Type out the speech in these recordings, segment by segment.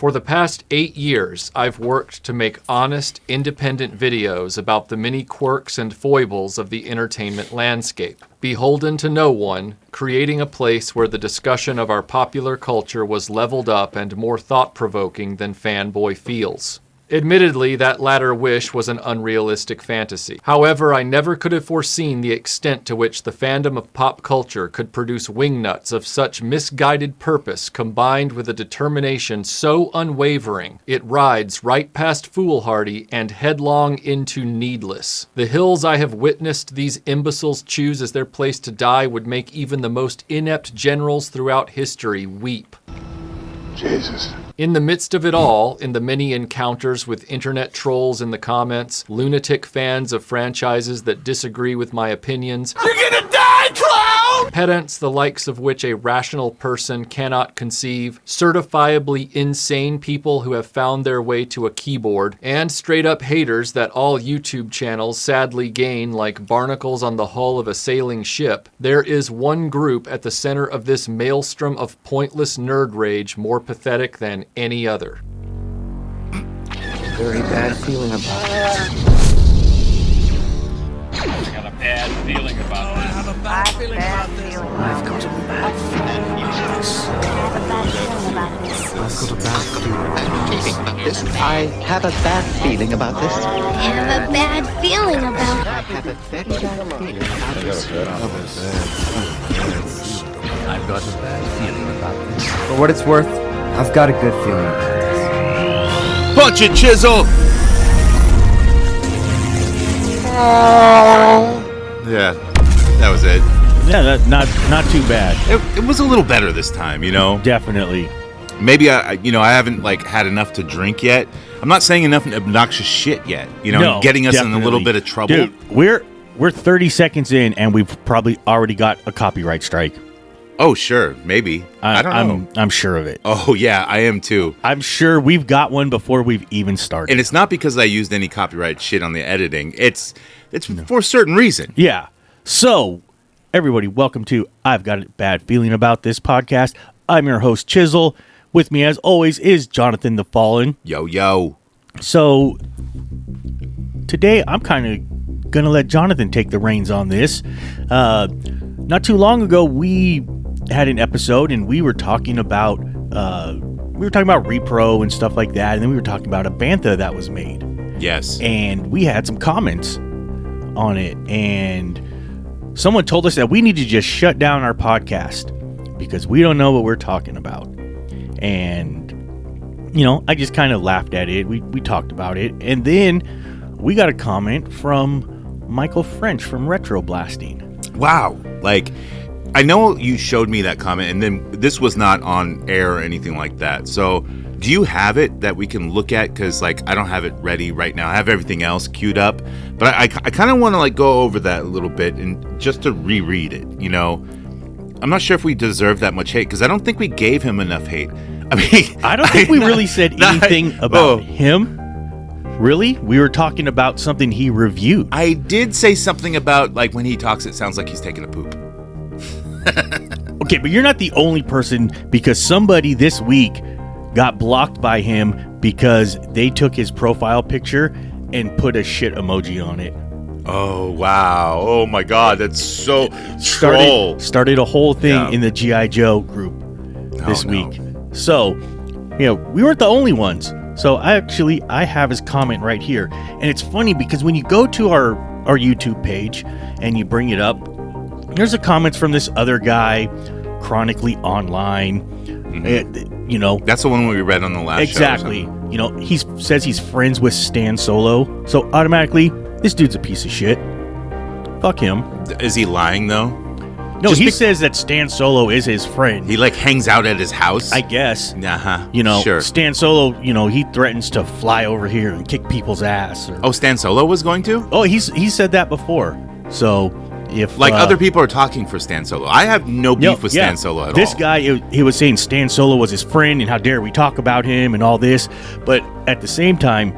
For the past 8 years, I've worked to make honest, independent videos about the many quirks and foibles of the entertainment landscape. Beholden to no one, creating a place where the discussion of our popular culture was leveled up and more thought-provoking than fanboy feels. Admittedly, that latter wish was an unrealistic fantasy. However, I never could have foreseen the extent to which the fandom of pop culture could produce wingnuts of such misguided purpose combined with a determination so unwavering, it rides right past foolhardy and headlong into needless. The hills I have witnessed these imbeciles choose as their place to die would make even the most inept generals throughout history weep. Jesus. In the midst of it all, in the many encounters with internet trolls in the comments, lunatic fans of franchises that disagree with my opinions, "You're gonna die, clown!" pedants the likes of which a rational person cannot conceive, certifiably insane people who have found their way to a keyboard, and straight-up haters that all YouTube channels sadly gain like barnacles on the hull of a sailing ship, there is one group at the center of this maelstrom of pointless nerd rage more pathetic than any other. Very bad feeling about it. I got a bad feeling about this. I have a bad feeling about this. I've got a bad feeling about this. I've got a bad feeling about this. I have a bad feeling about this. I have a very bad feeling about this. I've got a bad feeling about this. For what it's worth, I've got a good feeling about this. Punch it, Chizzle! Yeah, that was it. Yeah, not too bad. It was a little better this time, you know? Definitely. Maybe I haven't had enough to drink yet. I'm not saying enough obnoxious shit yet, No, getting us definitely. in a little bit of trouble. Dude, we're 30 seconds in and we've probably already got a copyright strike. Oh, sure, maybe. I don't know. I'm sure of it. Oh, yeah, I am too. I'm sure we've got one before we've even started. And it's not because I used any copyright shit on the editing. It's for a certain reason. Yeah. So, everybody, welcome to I've Got a Bad Feeling About This podcast. I'm your host, Chizzle. With me, as always, is Jonathan the Fallen. Yo, yo. So, today I'm kind of going to let Jonathan take the reins on this. Not too long ago, we had an episode and we were talking about repro and stuff like that, and then we were talking about a bantha that was made. Yes. And we had some comments on it, and someone told us that we need to just shut down our podcast because we don't know what we're talking about. And I just kind of laughed at it. We talked about it, and then we got a comment from Michael French from Retro Blasting. Wow. I know you showed me that comment, and then this was not on air or anything like that. So, do you have it that we can look at? Because, I don't have it ready right now. I have everything else queued up. But I kind of want to, go over that a little bit and just to reread it, I'm not sure if we deserve that much hate, because I don't think we gave him enough hate. I mean... I don't think we really said anything about him. Really? We were talking about something he reviewed. I did say something about, when he talks, it sounds like he's taking a poop. Okay, but you're not the only person, because somebody this week got blocked by him because they took his profile picture and put a shit emoji on it. Oh, wow. Oh, my God. That's so troll. Started a whole thing in the G.I. Joe group this week. So, we weren't the only ones. So, I have his comment right here. And it's funny because when you go to our YouTube page and you bring it up, there's the comments from this other guy, Chronically Online. Mm-hmm. That's the one we read on the last show. Exactly. He says he's friends with Stan Solo. So automatically, this dude's a piece of shit. Fuck him. Is he lying, though? No, he says that Stan Solo is his friend. He, hangs out at his house? I guess. Uh-huh. Sure. Stan Solo, he threatens to fly over here and kick people's ass. Oh, Stan Solo was going to? Oh, he said that before. So... If other people are talking for Stan Solo. I have no beef with Stan Solo at all. This guy, he was saying Stan Solo was his friend and how dare we talk about him and all this. But at the same time,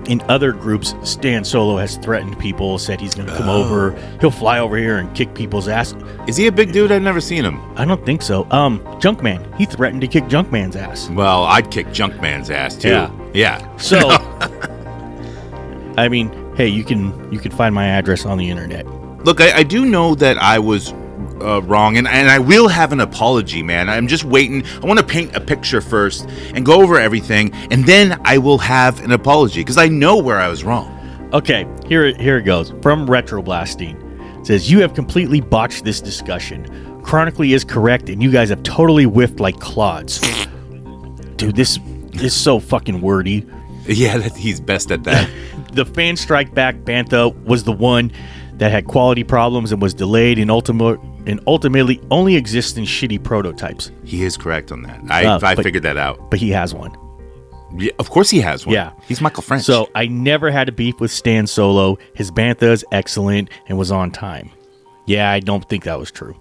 in other groups, Stan Solo has threatened people, said he's going to come over. He'll fly over here and kick people's ass. Is he a big dude? I've never seen him. I don't think so. Junkman. He threatened to kick Junkman's ass. Well, I'd kick Junkman's ass too. Yeah. So, I mean, hey, you can find my address on the internet. Look, I do know that I was wrong, and I will have an apology, man. I'm just waiting. I want to paint a picture first and go over everything, and then I will have an apology because I know where I was wrong. Okay, here it goes. From Retroblasting. It says, you have completely botched this discussion. Chronically is correct, and you guys have totally whiffed like clods. Dude, this is so fucking wordy. Yeah, he's best at that. The Fan Strike Back Bantha was the one that had quality problems and was delayed and ultimately only exists in shitty prototypes. He is correct on that. I figured that out. But he has one. Yeah, of course he has one. Yeah. He's Michael French. So I never had a beef with Stan Solo. His Bantha is excellent and was on time. Yeah, I don't think that was true.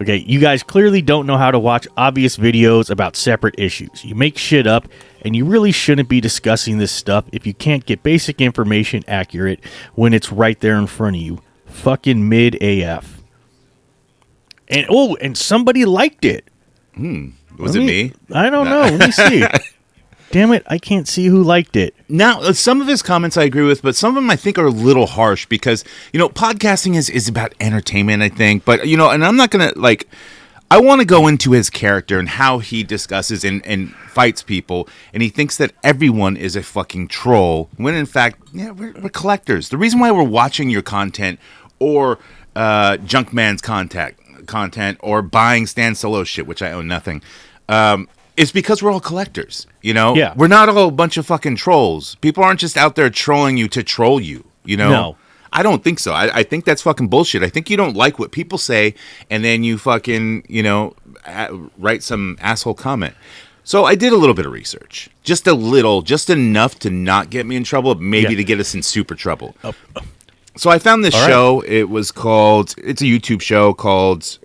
Okay, you guys clearly don't know how to watch obvious videos about separate issues. You make shit up, and you really shouldn't be discussing this stuff if you can't get basic information accurate when it's right there in front of you. Fucking mid AF. And somebody liked it. Was it me? I don't know. Let me see. Damn it, I can't see who liked it. Now, some of his comments I agree with, but some of them I think are a little harsh because, podcasting is about entertainment, I think. But, and I'm not going to, I want to go into his character and how he discusses and fights people. And he thinks that everyone is a fucking troll, when in fact, we're collectors. The reason why we're watching your content or Junkman's content or buying Stan Solo shit, which I own nothing, it's because we're all collectors, Yeah. We're not all a bunch of fucking trolls. People aren't just out there trolling you to troll you, No. I don't think so. I think that's fucking bullshit. I think you don't like what people say, and then you fucking, write some asshole comment. So I did a little bit of research. Just enough to not get me in trouble, maybe to get us in super trouble. So I found this show. Right. It's a YouTube show called...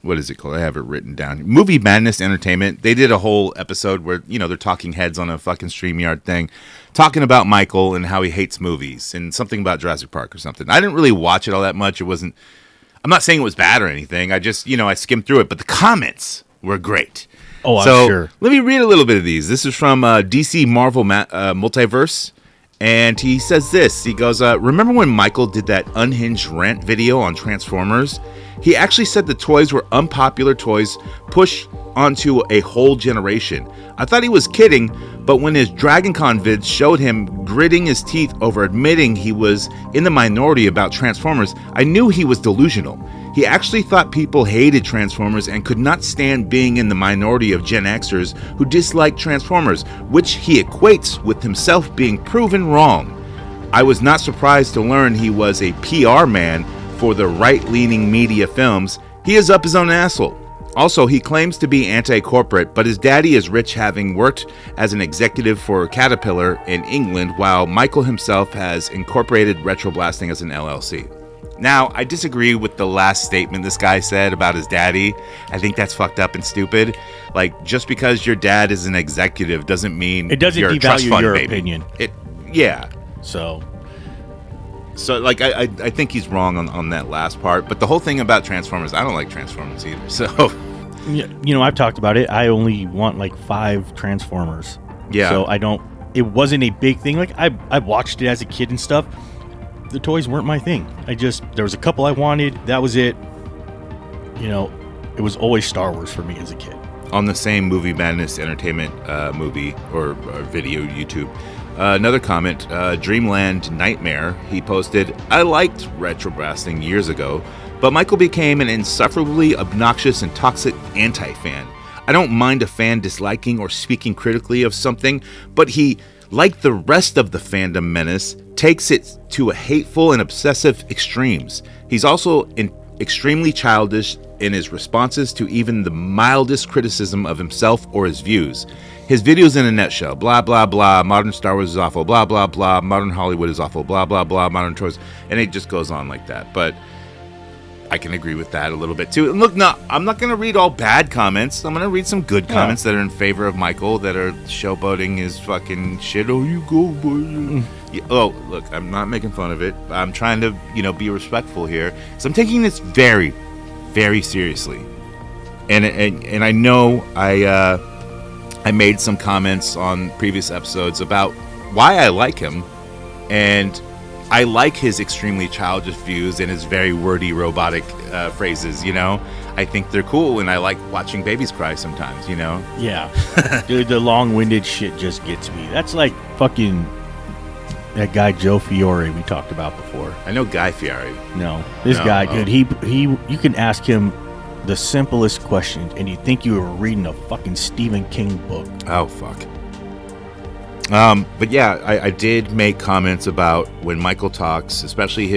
what is it called? I have it written down. Movie Madness Entertainment. They did a whole episode where, they're talking heads on a fucking StreamYard thing, talking about Michael and how he hates movies and something about Jurassic Park or something. I didn't really watch it all that much. I'm not saying it was bad or anything. I just, I skimmed through it, but the comments were great. Oh, I'm sure. Let me read a little bit of these. This is from DC Marvel Multiverse. And he says this. He goes, remember when Michael did that unhinged rant video on Transformers? He actually said the toys were unpopular toys pushed onto a whole generation. I thought he was kidding, but when his DragonCon vids showed him gritting his teeth over admitting he was in the minority about Transformers, I knew he was delusional. He actually thought people hated Transformers and could not stand being in the minority of Gen Xers who disliked Transformers, which he equates with himself being proven wrong. I was not surprised to learn he was a PR man for the right-leaning media films. He is up his own asshole. Also, he claims to be anti-corporate, but his daddy is rich, having worked as an executive for Caterpillar in England, while Michael himself has incorporated Retroblasting as an LLC. Now, I disagree with the last statement this guy said about his daddy. I think that's fucked up and stupid. Just because your dad is an executive doesn't mean it doesn't you're a trust devalue fund your baby. opinion. Yeah. So I think he's wrong on that last part. But the whole thing about Transformers, I don't like Transformers either. So, I've talked about it. I only want 5 Transformers. Yeah. So it wasn't a big thing. I watched it as a kid and stuff. The toys weren't my thing. There was a couple I wanted. That was it. It was always Star Wars for me as a kid. On the same Movie Madness Entertainment movie or video YouTube, another comment, Dreamland Nightmare, he posted, I liked Retroblasting years ago, but Michael became an insufferably obnoxious and toxic anti-fan. I don't mind a fan disliking or speaking critically of something, but he, like the rest of the fandom menace, takes it to a hateful and obsessive extremes. He's also extremely childish in his responses to even the mildest criticism of himself or his views. His videos in a nutshell, blah, blah, blah, modern Star Wars is awful, blah, blah, blah, modern Hollywood is awful, blah, blah, blah, modern toys, and it just goes on like that. But I can agree with that a little bit too. And look, no, I'm not going to read all bad comments. I'm going to read some good comments that are in favor of Michael, that are showboating his fucking shit. Oh, you go, boy. Yeah, oh, look, I'm not making fun of it. I'm trying to, be respectful here. So I'm taking this very, very seriously. And I know I made some comments on previous episodes about why I like him, and I like his extremely childish views and his very wordy, robotic phrases, I think they're cool, and I like watching babies cry sometimes, Yeah. Dude, the long-winded shit just gets me. That's like fucking that guy Joe Fiore we talked about before. I know Guy Fieri. No. This guy, dude, he you can ask him the simplest questions, and you think you were reading a fucking Stephen King book. Oh, fuck. But yeah, I did make comments about when Michael talks, especially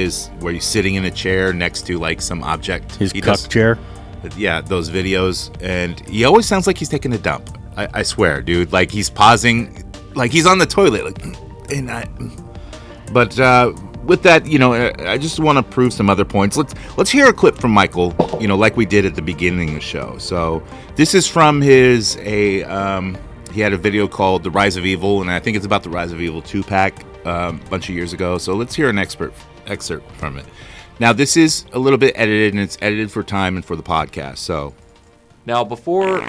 where he's sitting in a chair next to like some object. His cuck chair. Yeah, those videos, and he always sounds like he's taking a dump. I swear, dude. Like he's pausing, like he's on the toilet. But with that, I just want to prove some other points. Let's hear a clip from Michael. Like we did at the beginning of the show. So this is from he had a video called The Rise of Evil, and I think it's about the Rise of Evil 2-pack a bunch of years ago. So let's hear an excerpt from it. Now, this is a little bit edited, and it's edited for time and for the podcast. So Now, before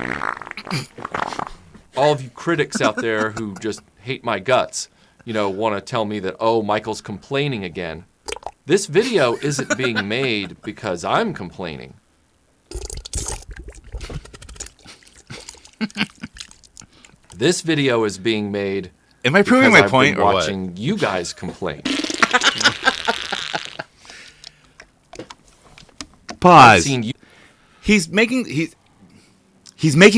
all of you critics out there who just hate my guts, want to tell me that, oh, Michael's complaining again, this video isn't being made because I'm complaining. This video is being made. Am I proving my point I've been or watching you guys complain. Pause. You. He's making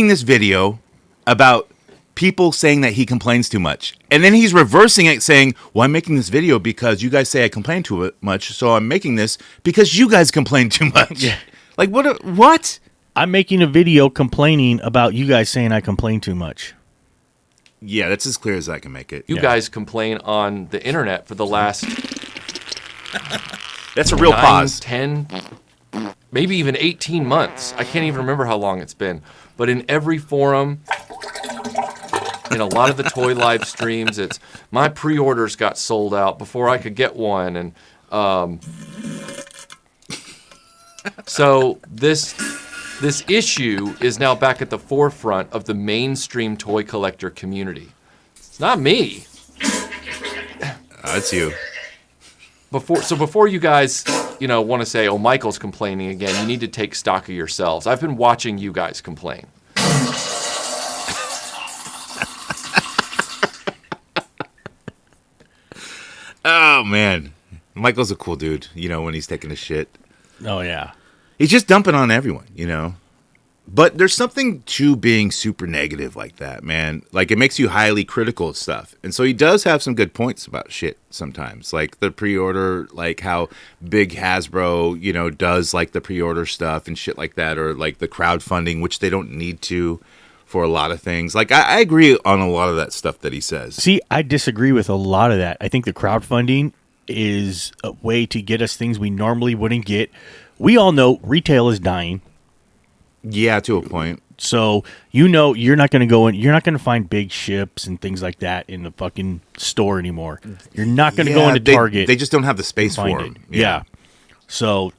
this video about people saying that he complains too much, and then he's reversing it, saying, "Well, I'm making this video because you guys say I complain too much, so I'm making this because you guys complain too much." Yeah. Like what? I'm making a video complaining about you guys saying I complain too much. Yeah, that's as clear as I can make it. You guys complain on the internet for the last that's a real 9, pause. 10, maybe even 18 months. I can't even remember how long it's been. But in every forum, in a lot of the toy live streams, it's my pre-orders got sold out before I could get one. And so this issue is now back at the forefront of the mainstream toy collector community. It's not me. It's you. Before you guys, want to say, oh, Michael's complaining again, you need to take stock of yourselves. I've been watching you guys complain. Oh, man. Michael's a cool dude, when he's taking a shit. Oh, yeah. He's just dumping on everyone, But there's something to being super negative like that, man. Like, it makes you highly critical of stuff. And so he does have some good points about shit sometimes. Like the pre-order, like how big Hasbro, does like the pre-order stuff and shit like that. Or like the crowdfunding, which they don't need to for a lot of things. Like, I agree on a lot of that stuff that he says. See, I disagree with a lot of that. I think the crowdfunding is a way to get us things we normally wouldn't get. We all know retail is dying. Yeah, to a point. So, you're not going to go in, you're not going to find big ships and things like that in the fucking store anymore. You're not going to go into Target. They just don't have the space for them. Yeah. So,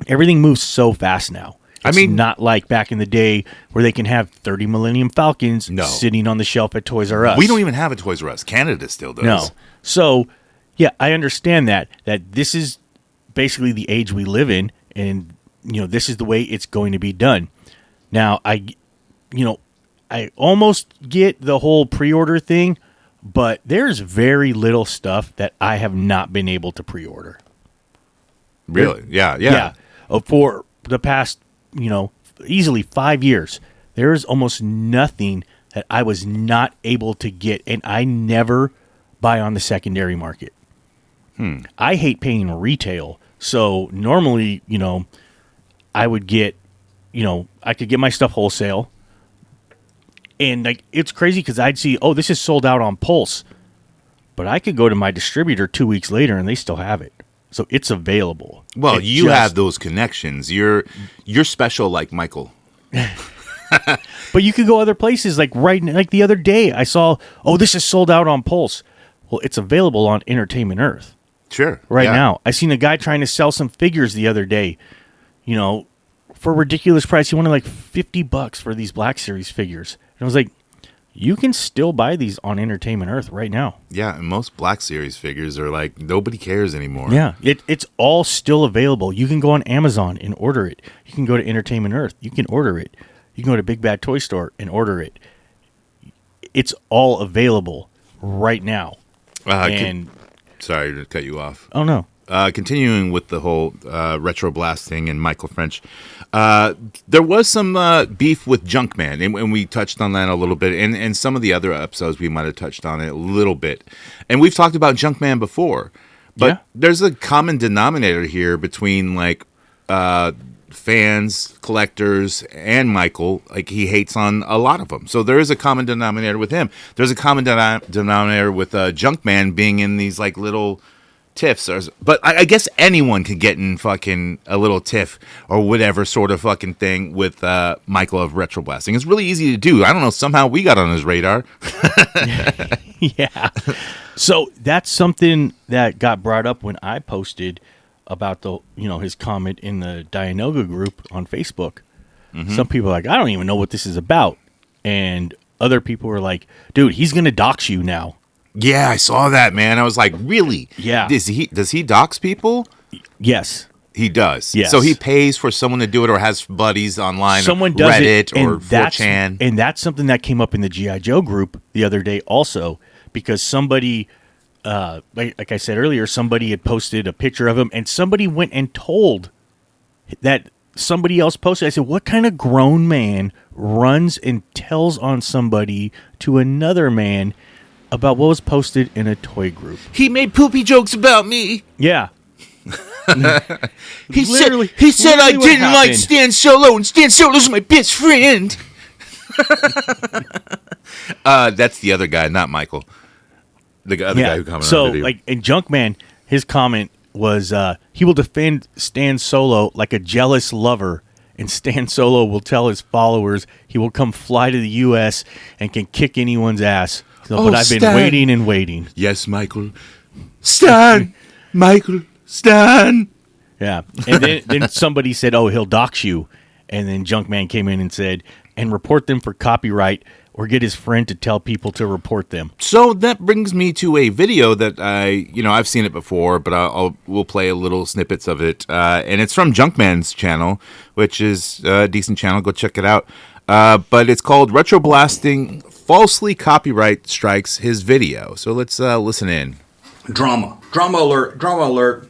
everything moves so fast now. It's not like back in the day where they can have 30 Millennium Falcons sitting on the shelf at Toys R Us. We don't even have a Toys R Us. Canada still does. No. So, yeah, I understand that this is basically the age we live in, and this is the way it's going to be done. Now, I almost get the whole pre-order thing, but there's very little stuff that I have not been able to pre-order. Really? Yeah. For the past, easily 5 years, there's almost nothing that I was not able to get, and I never buy on the secondary market. I hate paying retail, so normally, I would get, I could get my stuff wholesale, and like it's crazy because I'd see, oh, this is sold out on Pulse, but I could go to my distributor 2 weeks later and they still have it. So it's available. Well, It you just- have those connections. You're special like Michael. But you could go other places. Like the other day, I saw, this is sold out on Pulse. Well, it's available on Entertainment Earth Sure. right Yeah. now. I seen a guy trying to sell some figures the other day, for a ridiculous price. He wanted like $50 for these Black Series figures. And I was like, you can still buy these on Entertainment Earth right now. Yeah, and most Black Series figures are like nobody cares anymore. Yeah, it's all still available. You can go on Amazon and order it. You can go to Entertainment Earth. You can order it. You can go to Big Bad Toy Store and order it. It's all available right now. Sorry to cut you off. Oh, no. Continuing with the whole retro blasting and Michael French, there was some beef with Junkman, and we touched on that a little bit. And some of the other episodes, we might have touched on it a little bit. And we've talked about Junkman before, but there's a common denominator here between like fans, collectors, and Michael. Like he hates on a lot of them. So there is a common denominator with him. There's a common denominator with Junkman being in these like little tiffs, but I guess anyone can get in fucking a little tiff or whatever sort of fucking thing with Michael of Retro Blasting. It's really easy to do. I don't know. Somehow we got on his radar. Yeah. So that's something that got brought up when I posted about his comment in the Dianoga group on Facebook. Mm-hmm. Some people are like, I don't even know what this is about. And other people were like, dude, he's going to dox you now. Yeah, I saw that, man. I was like, really? Yeah. Does he dox people? Yes. He does. Yes. So he pays for someone to do it or has buddies online, someone does Reddit it, or 4chan. And that's something that came up in the G.I. Joe group the other day also, because somebody, like I said earlier, somebody had posted a picture of him, and somebody went and told that somebody else posted. I said, what kind of grown man runs and tells on somebody to another man about what was posted in a toy group? He made poopy jokes about me. Yeah. He said I didn't like Stan Solo, and Stan Solo's my best friend. That's the other guy, not Michael. The other guy who commented on the video. Like in Junkman, his comment was he will defend Stan Solo like a jealous lover, and Stan Solo will tell his followers he will come fly to the U.S. and can kick anyone's ass. But I've been waiting and waiting. Yes, Michael. Stan! Michael! Stan! Yeah. And then somebody said, he'll dox you. And then Junkman came in and said, and report them for copyright or get his friend to tell people to report them. So that brings me to a video that I've seen it before, but we'll play a little snippets of it. And it's from Junkman's channel, which is a decent channel. Go check it out. But it's called Retro Blasting Falsely Copyright Strikes His Video. So let's listen in. Drama alert.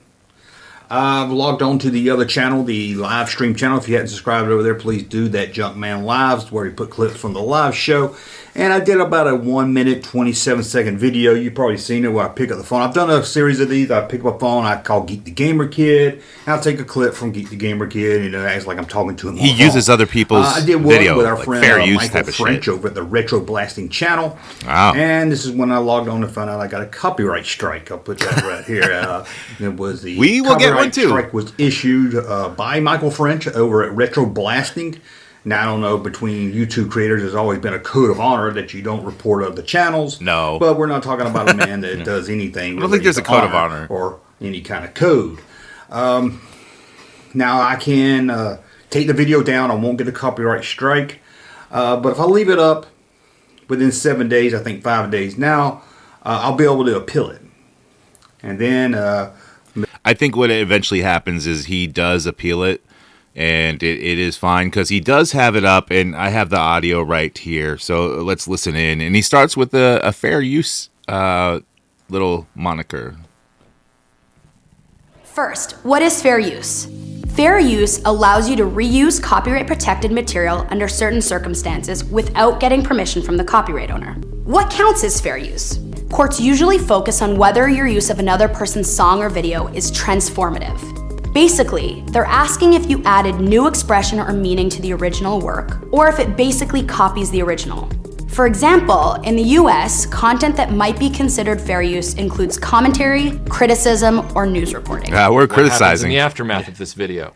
I've logged on to the other channel, the live stream channel. If you hadn't subscribed over there, please do that. Junkman Lives, where he put clips from the live show. And I did about a 1 minute, 27 second video. You've probably seen it where I pick up the phone. I've done a series of these. I pick up a phone, I call Geek the Gamer Kid, and I'll take a clip from Geek the Gamer Kid, and it acts like I'm talking to him. He uses other people's I did one video, with our like friend fair use Michael type of French shit. over at the Retro Blasting channel. Wow. And this is when I logged on to find out I got a copyright strike. I'll put that right here. It was the We will get one copyright too. strike was issued by Michael French over at Retro Blasting. Now, I don't know, between you two creators, there's always been a code of honor that you don't report other channels. No. But we're not talking about a man that does anything. I don't think there's a code of honor. Or any kind of code. Now, I can take the video down. I won't get a copyright strike. But if I leave it up within 7 days, I think 5 days now, I'll be able to appeal it. And then... I think what eventually happens is he does appeal it, and it is fine because he does have it up, and I have the audio right here. So let's listen in. And he starts with a fair use little moniker. First, what is fair use? Fair use allows you to reuse copyright-protected material under certain circumstances without getting permission from the copyright owner. What counts as fair use? Courts usually focus on whether your use of another person's song or video is transformative. Basically, they're asking if you added new expression or meaning to the original work, or if it basically copies the original. For example, in the US, content that might be considered fair use includes commentary, criticism, or news reporting. We're What happens in criticizing. the aftermath of this video?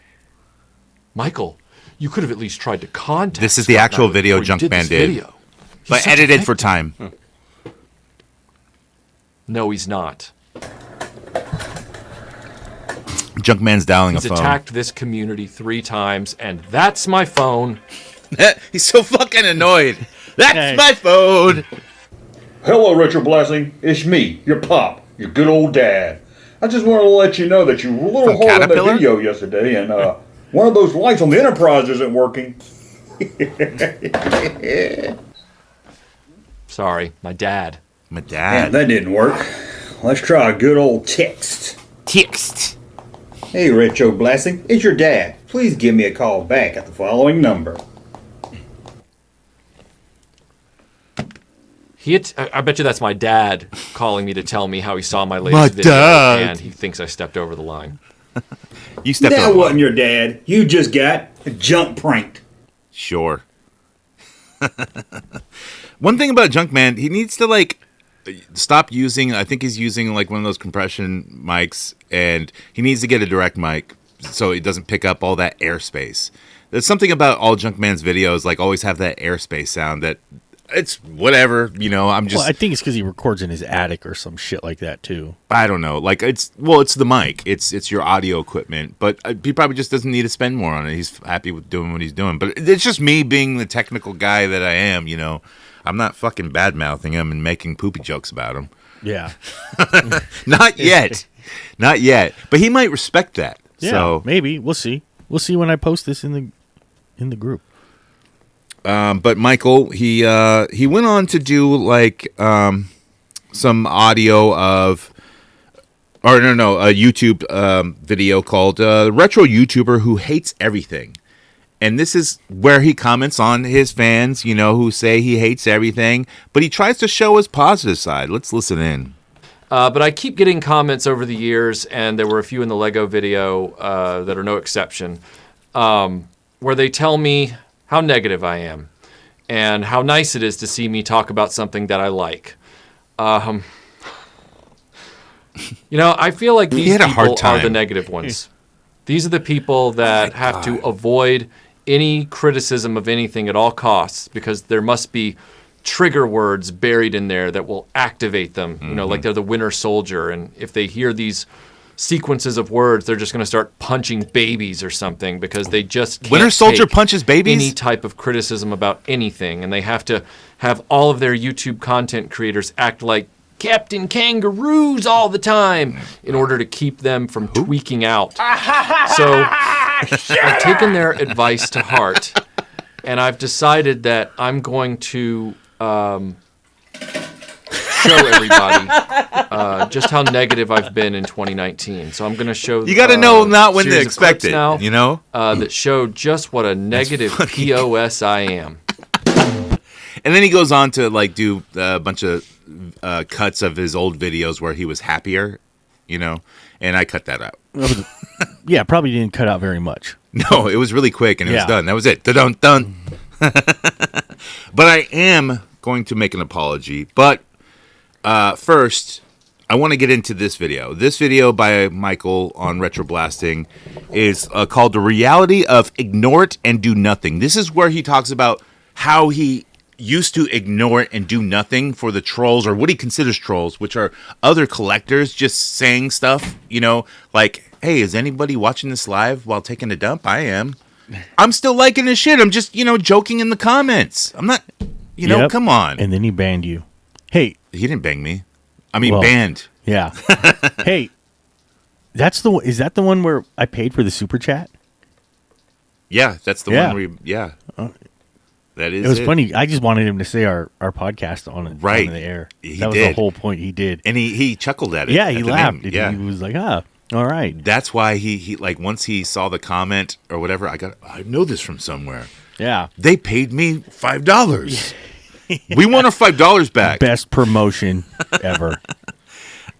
Michael, you could have at least tried to contact. This is the Scott actual Nyland video before you Junkman this did. video. He's But such a edited for victim. time. No, he's not. Junkman's dialing He's a phone. attacked this community 3 times, and that's my phone. He's so fucking annoyed. That's Hey. my phone. Hello, Richard Blessing. It's me, your pop, your good old dad. I just wanted to let you know that you were a little From hard on that Caterpillar? video yesterday, and one of those lights on the Enterprise isn't working. Sorry, my dad. My Yeah, dad. that didn't work. Let's try a good old text. Text. Hey, Richo Blessing, it's your dad. Please give me a call back at the following number. I bet you that's my dad calling me to tell me how he saw my latest My video, dad. and he thinks I stepped over the line. You stepped That over. wasn't your dad. You just got junk pranked. Sure. One thing about Junkman, he needs to like stop using. I think he's using like one of those compression mics, and he needs to get a direct mic so it doesn't pick up all that airspace. There's something about all Junkman's videos, like always have that airspace sound that it's whatever, you know. I'm just Well, I think it's because he records in his attic or some shit like that too. I don't know. Like it's the mic. It's your audio equipment, but he probably just doesn't need to spend more on it. He's happy with doing what he's doing. But it's just me being the technical guy that I am, you know. I'm not fucking bad mouthing him and making poopy jokes about him. Yeah. Not yet. Not yet. But he might respect that. Yeah. So Maybe we'll see. We'll see when I post this in the group. but Michael, he went on to do like some audio of a YouTube video called Retro YouTuber Who Hates Everything. And this is where he comments on his fans, you know, who say he hates everything, but he tries to show his positive side. Let's listen in. But I keep getting comments over the years, and there were a few in the Lego video that are no exception, where they tell me how negative I am and how nice it is to see me talk about something that I like. You know, I feel like these had a hard people are the time. negative ones. These are the people that have to avoid any criticism of anything at all costs because there must be trigger words buried in there that will activate them. You know, like they're the Winter Soldier, and if they hear these sequences of words, they're just going to start punching babies or something because they just can't Winter Soldier take punches babies? any type of criticism about anything, and they have to have all of their YouTube content creators act like Captain Kangaroos all the time in order to keep them from tweaking out. So I've taken their advice to heart, and I've decided that I'm going to show everybody just how negative I've been in 2019. So I'm going to show You got to know not when to series of expect clips it, now, you know? that show just what a negative POS I am. And then he goes on to like do a bunch of cuts of his old videos where he was happier, you know, and I cut that out. Yeah, probably didn't cut out very much. No, it was really quick and it was Yeah. done. That was it. Dun dun. But I am going to make an apology. But first, I want to get into this video. This video by Michael on Retroblasting is called "The Reality of Ignore It and Do Nothing." This is where he talks about how he used to ignore it and do nothing for the trolls, or what he considers trolls, which are other collectors just saying stuff, you know, like, hey, is anybody watching this live while taking a dump? I am. I'm still liking this shit. I'm just, you know, joking in the comments. I'm not, you know, Yep. come on. And then he banned you. Hey, He didn't bang me. I mean, Well- banned. yeah. Hey, is that the one where I paid for the super chat? Yeah, that's the Yeah. one where, that is It was funny. I just wanted him to say our podcast on Right. on the air. He that was did. the whole point. He did. And he chuckled at it. Yeah, at he the laughed. name. Yeah. He was like, all right. That's why he like once he saw the comment or whatever, I know this from somewhere. Yeah. They paid me $5. We want our $5 back. Best promotion ever.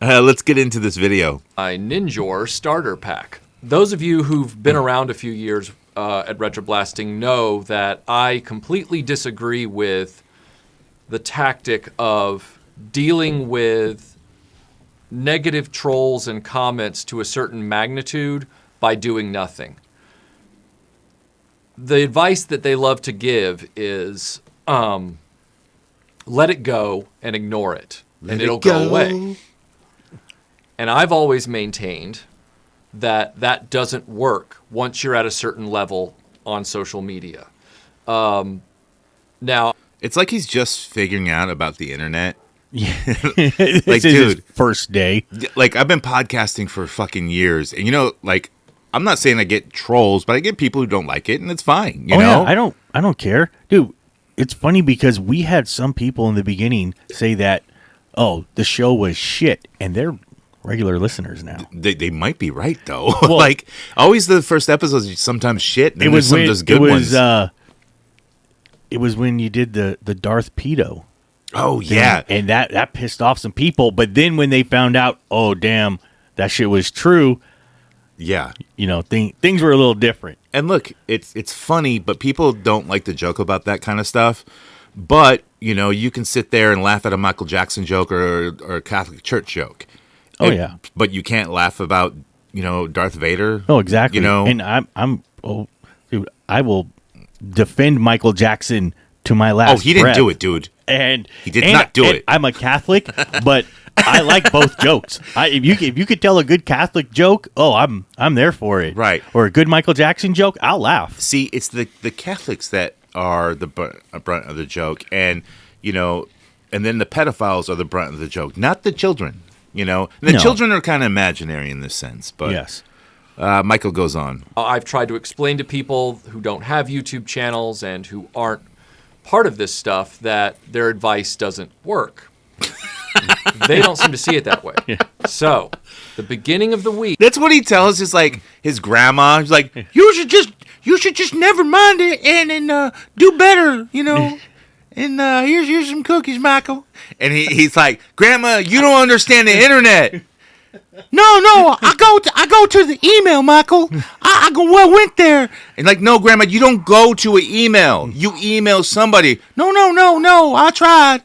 Let's get into this video. My Ninjor starter pack. Those of you who've been around a few years at Retroblasting know that I completely disagree with the tactic of dealing with negative trolls and comments to a certain magnitude by doing nothing. The advice that they love to give is let it go and ignore it, and it'll go away. And I've always maintained that that doesn't work once you're at a certain level on social media. Now, it's like he's just figuring out about the internet. Yeah. Like, dude, his first day. Like, I've been podcasting for fucking years, and like, I'm not saying I get trolls, but I get people who don't like it, and it's fine. You know, yeah, I don't care, dude. It's funny because we had some people in the beginning say that, oh, the show was shit, and they're regular listeners now. They might be right though. Well, like, always the first episodes are sometimes shit. And it was some just good ones. It was when you did the Darth Pedo. Oh thing, yeah, and that pissed off some people. But then when they found out, oh damn, that shit was true. Yeah, things were a little different. And look, it's funny, but people don't like to joke about that kind of stuff. But you can sit there and laugh at a Michael Jackson joke or a Catholic Church joke. Oh yeah, but you can't laugh about Darth Vader. Oh exactly. And dude, I will defend Michael Jackson to my last. Oh, he didn't breath. do it, dude. And he did not do it. I'm a Catholic, but I like both jokes. If you could tell a good Catholic joke, I'm there for it. Right. Or a good Michael Jackson joke, I'll laugh. See, it's the Catholics that are the brunt of the joke, and and then the pedophiles are the brunt of the joke, not the children. The children are kind of imaginary in this sense, but yes. Michael goes on. I've tried to explain to people who don't have YouTube channels and who aren't part of this stuff that their advice doesn't work. They don't seem to see it that way. Yeah. So, the beginning of the week. That's what he tells his grandma. He's like, you should just never mind it and do better, And here's some cookies, Michael. And he's like, Grandma, you don't understand the internet. No, I go to the email, Michael. I went there. And like, no, Grandma, you don't go to an email. You email somebody. No, I tried.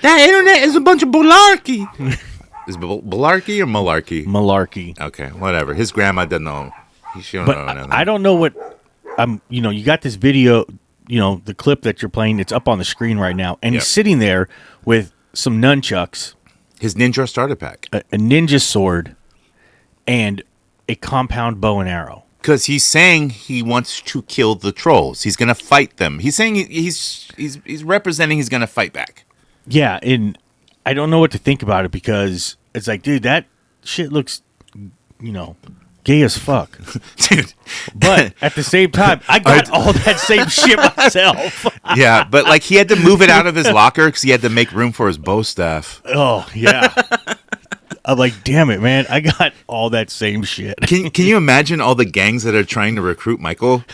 That internet is a bunch of malarkey. Is malarkey or malarkey? Malarkey. Okay, whatever. His grandma doesn't know. She don't know nothing. I don't know what. You got this video. The clip that you're playing. It's up on the screen right now, and he's sitting there with some nunchucks, his ninja starter pack, a ninja sword, and a compound bow and arrow. Because he's saying he wants to kill the trolls. He's going to fight them. He's saying he's representing he's going to fight back. Yeah, and I don't know what to think about it because it's like, dude, that shit looks, gay as fuck. Dude. But at the same time, I got all that same shit myself. Yeah, but like he had to move it out of his locker because he had to make room for his bow staff. Oh, yeah. I'm like, damn it, man. I got all that same shit. Can you imagine all the gangs that are trying to recruit Michael?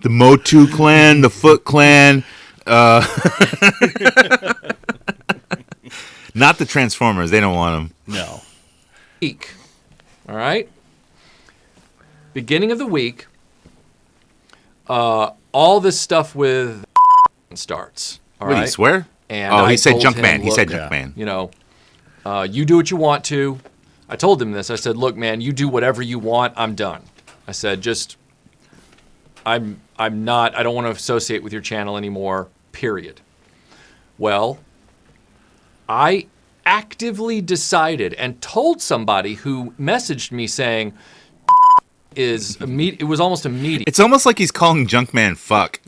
The Motu clan, the Foot clan. Not the Transformers. They don't want him. No. Week. All right. Beginning of the week. All this stuff with starts. All right. Did he swear? And he said told junk him, man. He look, said junk man. You do what you want to. I told him this. I said, look, man, you do whatever you want. I'm done. I said, I'm not. I don't want to associate with your channel anymore. Period. Well, I actively decided and told somebody who messaged me saying it was almost immediate. It's almost like he's calling Junkman fuck.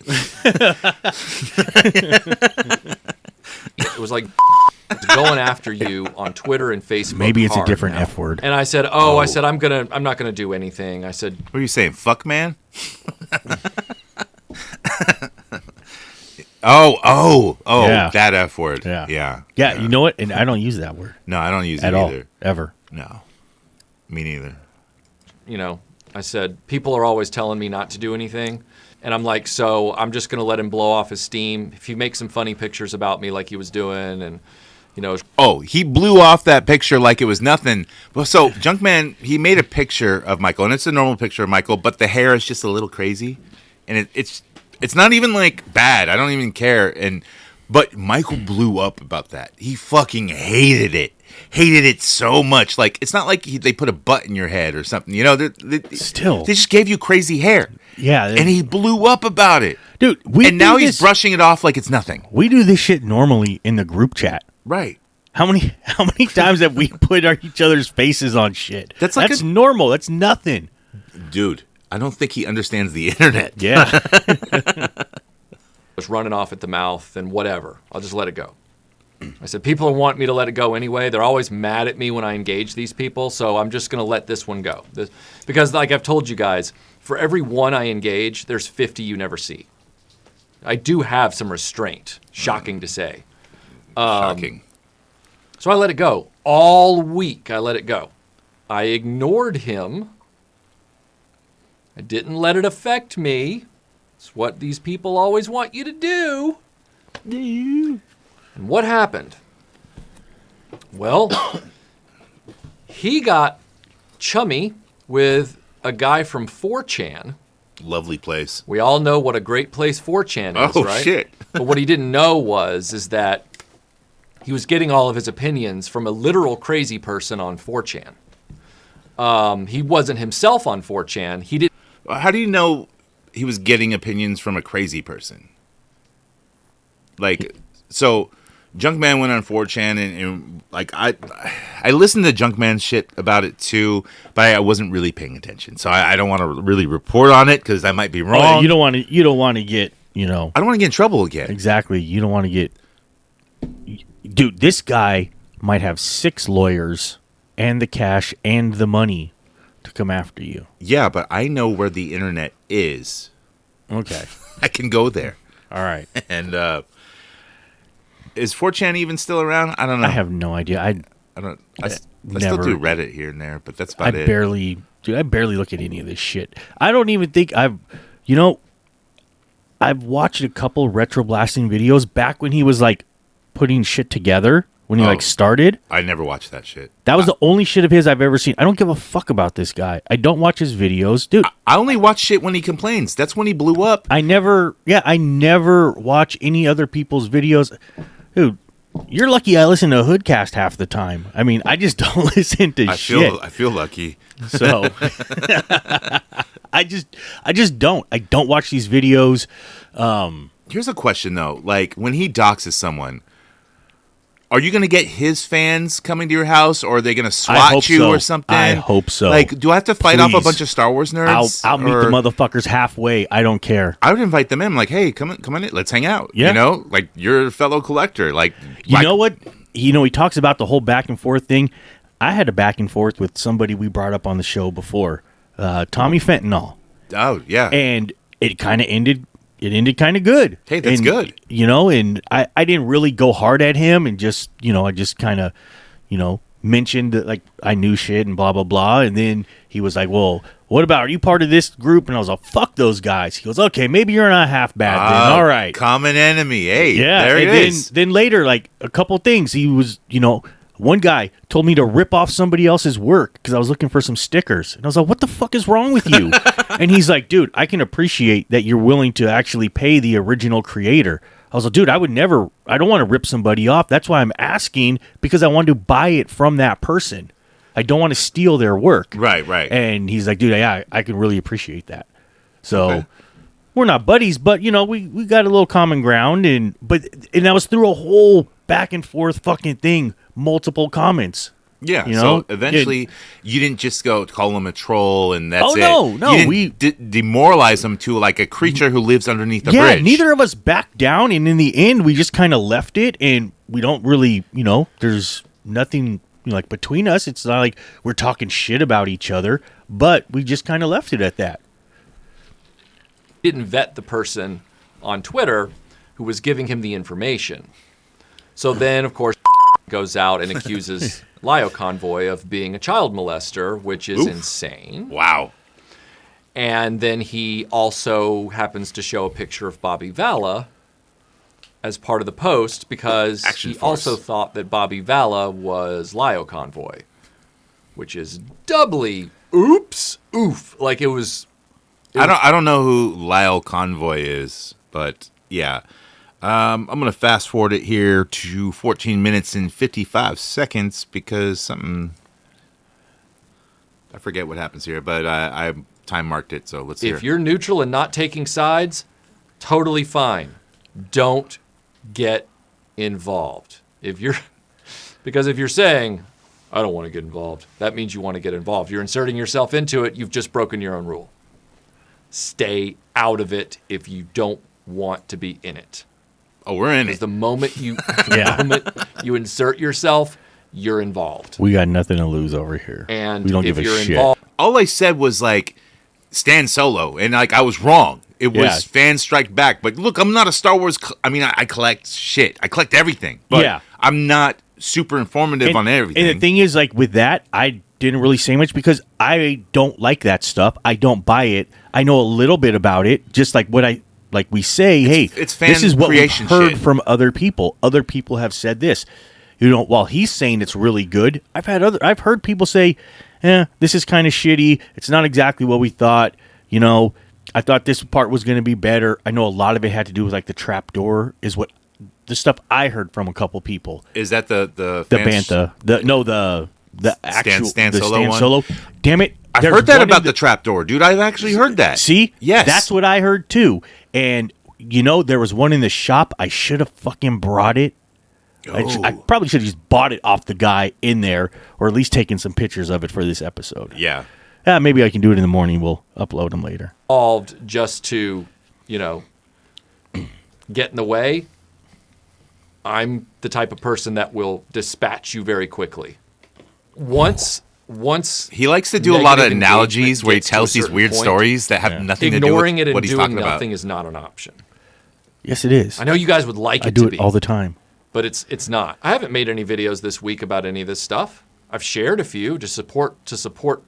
It was like going after you on Twitter and Facebook. Maybe it's a different F word. And I said, I said I'm not gonna do anything. I said, what are you saying, fuck man? Yeah. That F word. Yeah. You know what? And I don't use that word. No, I don't use at it all, either. Ever. No, me neither. I said, people are always telling me not to do anything. And I'm like, so I'm just going to let him blow off his steam. If he makes some funny pictures about me like he was doing and, Oh, he blew off that picture like it was nothing. Well, so Junkman, he made a picture of Michael, and it's a normal picture of Michael, but the hair is just a little crazy. And It's not even like bad. I don't even care. But Michael blew up about that. He fucking hated it. Hated it so much. Like, it's not like they put a butt in your head or something. You know, they just gave you crazy hair. Yeah. And he blew up about it. Dude, now he's brushing it off like it's nothing. We do this shit normally in the group chat. Right. How many times have we put each other's faces on shit? That's normal. That's nothing. Dude, I don't think he understands the internet. Yeah. Was running off at the mouth and whatever. I'll just let it go. I said, people want me to let it go anyway. They're always mad at me when I engage these people, so I'm just going to let this one go. Because like I've told you guys, for every one I engage, there's 50 you never see. I do have some restraint, shocking to say. Shocking. So I let it go. All week I let it go. I ignored him. I didn't let it affect me. It's what these people always want you to do. And what happened? Well, he got chummy with a guy from 4chan. Lovely place. We all know what a great place 4chan is, right? Oh, shit. But what he didn't know is that he was getting all of his opinions from a literal crazy person on 4chan. He wasn't himself on 4chan. He didn't. How do you know he was getting opinions from a crazy person? Like, so Junkman went on 4chan and like I listened to Junkman shit about it too, but I wasn't really paying attention. So I don't want to really report on it because I might be wrong. Oh, you don't want to get, I don't want to get in trouble again. Exactly. You don't want to get. Dude, this guy might have 6 lawyers and the cash and the money to come after you. Yeah, but I know where the internet is. Okay. I can go there. All right. And is 4chan even still around? I don't know. I have no idea. I still do Reddit here and there, but that's about it. I barely look at any of this shit. I don't even think I've watched a couple retro blasting videos back when he was like putting shit together when he like started. I never watched that shit. That was the only shit of his I've ever seen. I don't give a fuck about this guy. I don't watch his videos, dude. I only watch shit when he complains. That's when he blew up. I never watch any other people's videos. Dude, you're lucky I listen to Hoodcast half the time. I mean, I just don't listen to shit. I feel lucky. So I just don't. I don't watch these videos. Here's a question though. Like when he doxes someone, are you going to get his fans coming to your house, or are they going to swat you or something? I hope so. Like, do I have to fight off a bunch of Star Wars nerds? I'll meet the motherfuckers halfway. I don't care. I would invite them in. Like, hey, come on in. Let's hang out. Yeah. You know, like you're a fellow collector. Like, you know what? He talks about the whole back and forth thing. I had a back and forth with somebody we brought up on the show before, Tommy Fentanyl. Oh yeah. And it kind of ended. It ended kind of good. Hey, that's good. And I didn't really go hard at him and just, I just kind of, mentioned that, like, I knew shit and blah, blah, blah. And then he was like, well, what about, are you part of this group? And I was like, fuck those guys. He goes, okay, maybe you're not half bad then. All right. Common enemy. Hey, yeah, there it is. Then later, like, a couple things, he was, one guy told me to rip off somebody else's work because I was looking for some stickers. And I was like, what the fuck is wrong with you? And he's like, dude, I can appreciate that you're willing to actually pay the original creator. I was like, dude, I don't want to rip somebody off. That's why I'm asking, because I want to buy it from that person. I don't want to steal their work. Right. And he's like, dude, yeah, I can really appreciate that. So we're not buddies, but, we got a little common ground. And that was through a whole back and forth fucking thing. Multiple comments. Yeah. So eventually, you didn't just go call him a troll and that's it. Oh no, you didn't demoralize him to like a creature who lives underneath the bridge. Yeah, neither of us backed down, and in the end, we just kind of left it, and we don't really, there's nothing like between us. It's not like we're talking shit about each other, but we just kind of left it at that. Didn't vet the person on Twitter who was giving him the information. So then, of course, goes out and accuses Lio Convoy of being a child molester, which is insane. Wow. And then he also happens to show a picture of Bobby Vala as part of the post because he also thought that Bobby Vala was Lio Convoy, which is doubly oof. Like it was I don't know who Lyle Convoy is. But yeah, I'm gonna fast forward it here to 14 minutes and 55 seconds because I forget what happens here, but I time marked it, so let's hear. If you're neutral and not taking sides, totally fine. Don't get involved. Because if you're saying, I don't want to get involved, that means you want to get involved. You're inserting yourself into it. You've just broken your own rule. Stay out of it if you don't want to be in it. Oh, we're in Because it. the moment you insert yourself, you're involved. We got nothing to lose over here. And we don't if give a you're shit. involved, All I said was like, stand solo, and like I was wrong. It was Yeah. Fan Strike Back. But look, I'm not a Star Wars. I collect shit. I collect everything. But Yeah. I'm not super informative on everything. And the thing is, like with that, I didn't really say much because I don't like that stuff. I don't buy it. I know a little bit about it, just like we say, it's fan this is what we've creation heard shit. from other people. Other people have said this. You know, while he's saying it's really good, I've heard people say, this is kind of shitty. It's not exactly what we thought. You know, I thought this part was going to be better. I know a lot of it had to do with like the trapdoor is what the stuff I heard from a couple people. Is that the Bantha? The actual Stan the Solo Stan one? Solo. Damn it! I've there's heard that one in about the trapdoor, dude. I've actually heard that. See, Yes. that's what I heard too. And you know, there was one in the shop. I should have fucking brought it. I probably should have just bought it off the guy in there, or at least taken some pictures of it for this episode. Yeah. Maybe I can do it in the morning. We'll upload them later. involved just to, get in the way, I'm the type of person that will dispatch you very quickly. Once he likes to do a lot of negative analogies engagement where he gets to tells a these certain weird point, stories that have nothing to do ignoring with it what and he's doing talking nothing about. is not an option. Yes, it is. I know you guys would like I it do to it be, all the time. but it's not. I haven't made any videos this week about any of this stuff. I've shared a few to support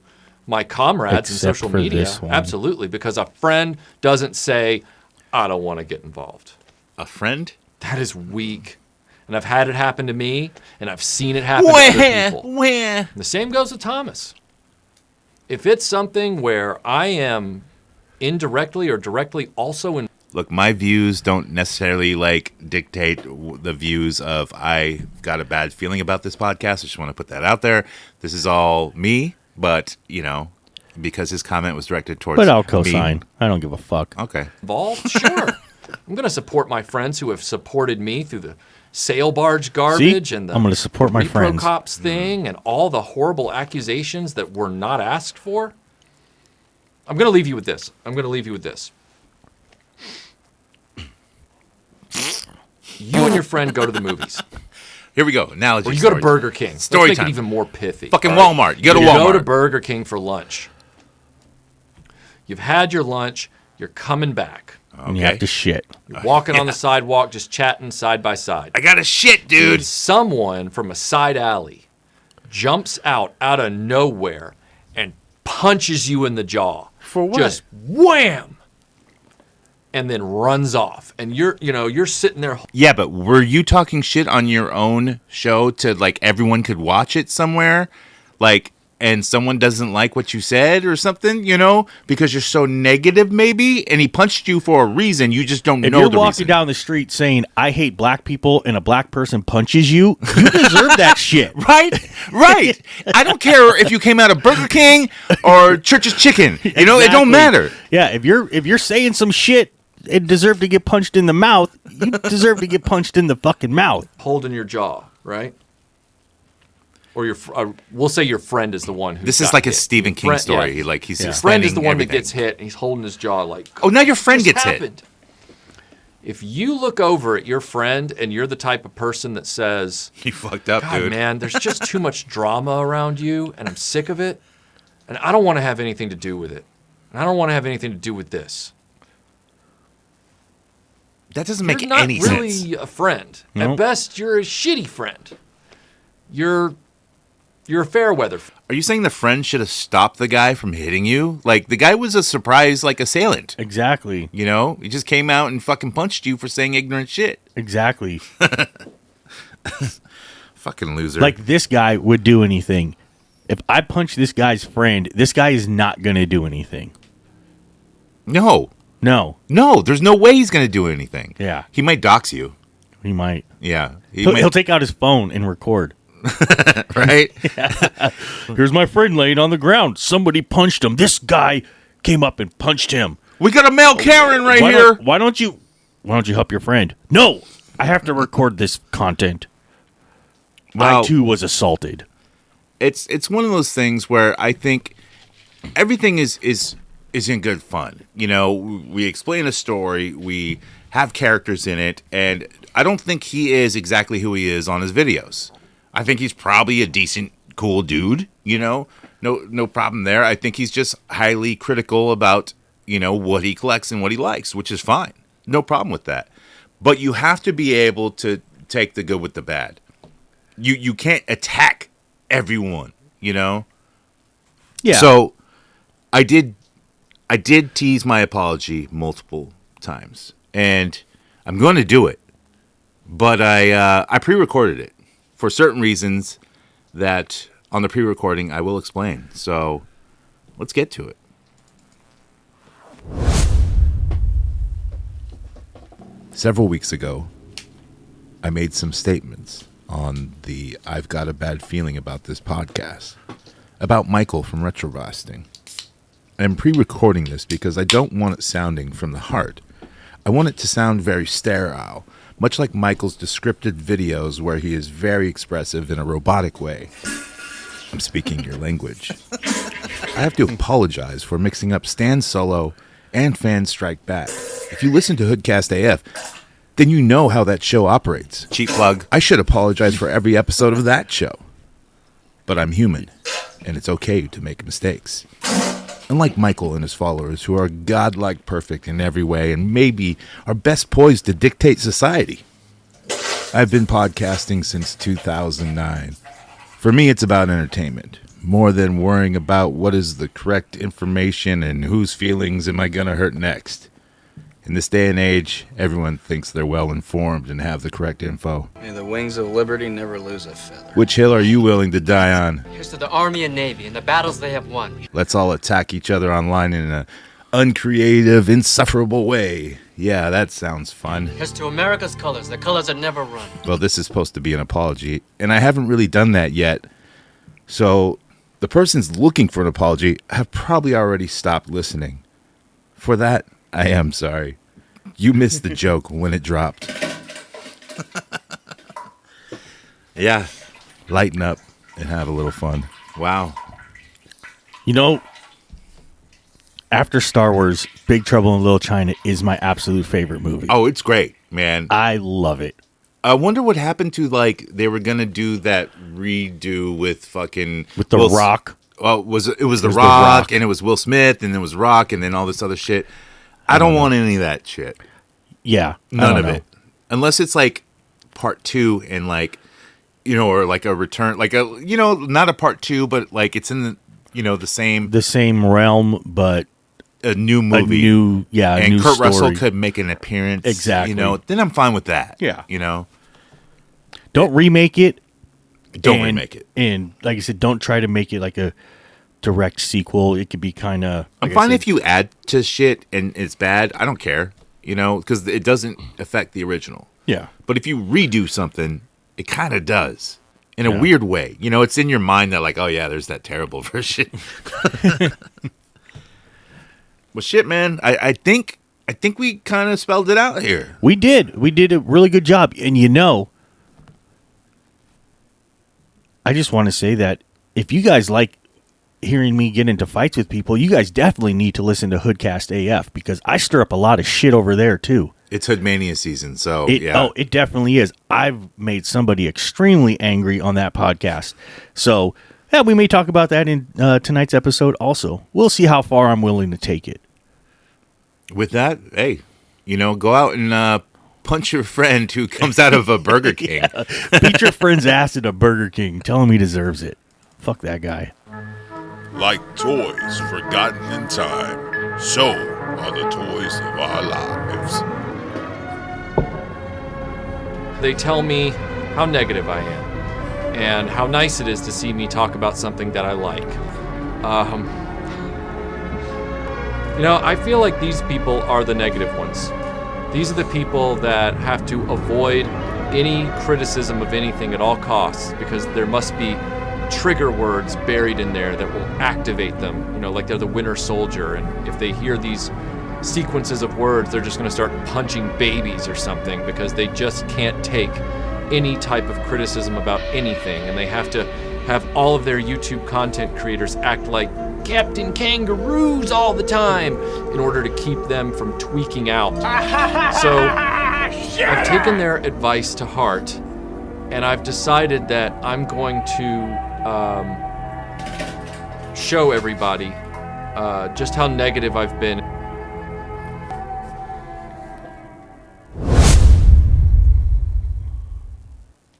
my comrades in Except social for media. this one. Absolutely, because a friend doesn't say, I don't want to get involved. A friend? That is weak. And I've had it happen to me, and I've seen it happen to other people. Where? The same goes with Thomas. If it's something where I am indirectly or directly also in... Look, my views don't necessarily dictate the views of I got a bad feeling about this podcast. I just want to put that out there. This is all me, but because his comment was directed towards But I'll me. co-sign. I don't give a fuck. Okay. Involved? Sure. I'm going to support my friends who have supported me through the sail barge garbage See? and the I'm gonna support my Repro friends. Cops thing and all the horrible accusations that were not asked for. I'm going to leave you with this. You and your friend go to the movies. Here we go. Analogy. Or you go to story. Burger King. Story Let's make time. it even more pithy. Fucking all Walmart. You go to You go Walmart. to Burger King for lunch. You've had your lunch. You're coming back. And you have to shit. You're walking on the sidewalk, just chatting side by side. I got to shit, dude. And someone from a side alley jumps out of nowhere and punches you in the jaw. For what? Just wham! And then runs off. And you're sitting there. Yeah, but were you talking shit on your own show to everyone could watch it somewhere? And someone doesn't like what you said or something, because you're so negative maybe, and he punched you for a reason, you just don't If know you're the walking reason. down the street saying, I hate black people, and a black person punches you, you deserve that shit. Right? I don't care if you came out of Burger King or Church's Chicken. It don't Exactly. matter. Yeah, if you're saying some shit and deserve to get punched in the mouth, you deserve to get punched in the fucking mouth. Holding your jaw, right? Or we'll say your friend is the one who. This is like a Stephen King story. Yeah. He's Your friend is the explaining one that everything. gets hit, and he's holding his jaw like. Oh, now your friend "This gets hit. happened." If you look over at your friend and you're the type of person that says, You fucked up, God, dude. man, there's just too much drama around you, and I'm sick of it, and I don't want to have anything to do with it, and I don't want to have anything to do with this. That doesn't make You're not any really sense. a friend. No. At best, you're a shitty friend. You're a fair weather friend. Are you saying the friend should have stopped the guy from hitting you? The guy was a surprise, assailant. Exactly. He just came out and fucking punched you for saying ignorant shit. Exactly. Fucking loser. This guy would do anything. If I punch this guy's friend, this guy is not going to do anything. No. No. No, there's no way he's going to do anything. Yeah. He might dox you. He might. Yeah. He'll take out his phone and record. Right? Here's my friend laying on the ground. Somebody punched him. This guy came up and punched him. We got a male Karen here. Why don't you help your friend? No, I have to record this content. Well, I too was assaulted. It's one of those things where I think everything is in good fun. You know, we explain a story, we have characters in it, and I don't think he is exactly who he is on his videos. I think he's probably a decent, cool dude, you know? No problem there. I think he's just highly critical about, you know, what he collects and what he likes, which is fine. No problem with that. But you have to be able to take the good with the bad. You can't attack everyone, you know? Yeah. So I did tease my apology multiple times, and I'm going to do it. But I pre-recorded it for certain reasons that on the pre-recording I will explain. So let's get to it. Several weeks ago, I made some statements on the I've Got a Bad Feeling About This podcast about Michael from Retroblasting. I'm pre-recording this because I don't want it sounding from the heart. I want it to sound very sterile, much like Michael's descriptive videos where he is very expressive in a robotic way. I'm speaking your language. I have to apologize for mixing up Stan Solo and Fan Strike Back. If you listen to Hoodcast AF, then you know how that show operates. Cheap plug. I should apologize for every episode of that show. But I'm human, and it's okay to make mistakes. Unlike Michael and his followers, who are godlike perfect in every way and maybe are best poised to dictate society. I've been podcasting since 2009. For me, it's about entertainment, more than worrying about what is the correct information and whose feelings am I going to hurt next. In this day and age, everyone thinks they're well informed and have the correct info. May the wings of liberty never lose a feather. Which hill are you willing to die on? Here's to the Army and Navy and the battles they have won. Let's all attack each other online in an uncreative, insufferable way. Yeah, that sounds fun. Here's to America's colors, the colors that never run. Well, this is supposed to be an apology, and I haven't really done that yet. So the persons looking for an apology have probably already stopped listening. For that, I am sorry. You missed the joke when it dropped. Yeah, lighten up and have a little fun. Wow. You know, after Star Wars, Big Trouble in Little China is my absolute favorite movie. Oh, it's great, man. I love it. I wonder what happened to, like, they were going to do that redo with fucking... With The Rock. Well, it was The Rock, and it was Will Smith, and it was Rock, and then all this other shit. I don't want any of that shit. Yeah. None of it. Unless it's, like, part 2 and, like, you know, or, like, a return... Like, a, you know, not a part 2, but, like, it's in the, you know, the same realm, but... A new movie. And Kurt story. Russell could make an appearance. Exactly. You know, then I'm fine with that. Yeah. You know? Don't remake it. Don't remake it. And like I said, don't try to make it like a direct sequel. It could be kind of... I'm fine if you add to shit and it's bad. I don't care. You know, because it doesn't affect the original. Yeah. But if you redo something, it kind of does. In a weird way. You know, it's in your mind that like, oh yeah, there's that terrible version. Well, shit, man. I think we kind of spelled it out here. We did. We did a really good job. And you know, I just want to say that if you guys like hearing me get into fights with people, you guys definitely need to listen to Hoodcast AF because I stir up a lot of shit over there too. It's Hoodmania season, so yeah. Oh, it definitely is. I've made somebody extremely angry on that podcast. So, yeah, we may talk about that in tonight's episode also. We'll see how far I'm willing to take it. With that, hey, you know, go out and punch your friend who comes out of a Burger King. Beat your friend's ass at a Burger King. Tell him he deserves it. Fuck that guy. Like toys forgotten in time, so are the toys of our lives. They tell me how negative I am and how nice it is to see me talk about something that I like. You know, I feel like these people are the negative ones. These are the people that have to avoid any criticism of anything at all costs because there must be trigger words buried in there that will activate them, you know, like they're the Winter Soldier, and if they hear these sequences of words, they're just going to start punching babies or something because they just can't take any type of criticism about anything, and they have to have all of their YouTube content creators act like Captain Kangaroos all the time in order to keep them from tweaking out. So I've taken their advice to heart, and I've decided that I'm going to show everybody just how negative I've been.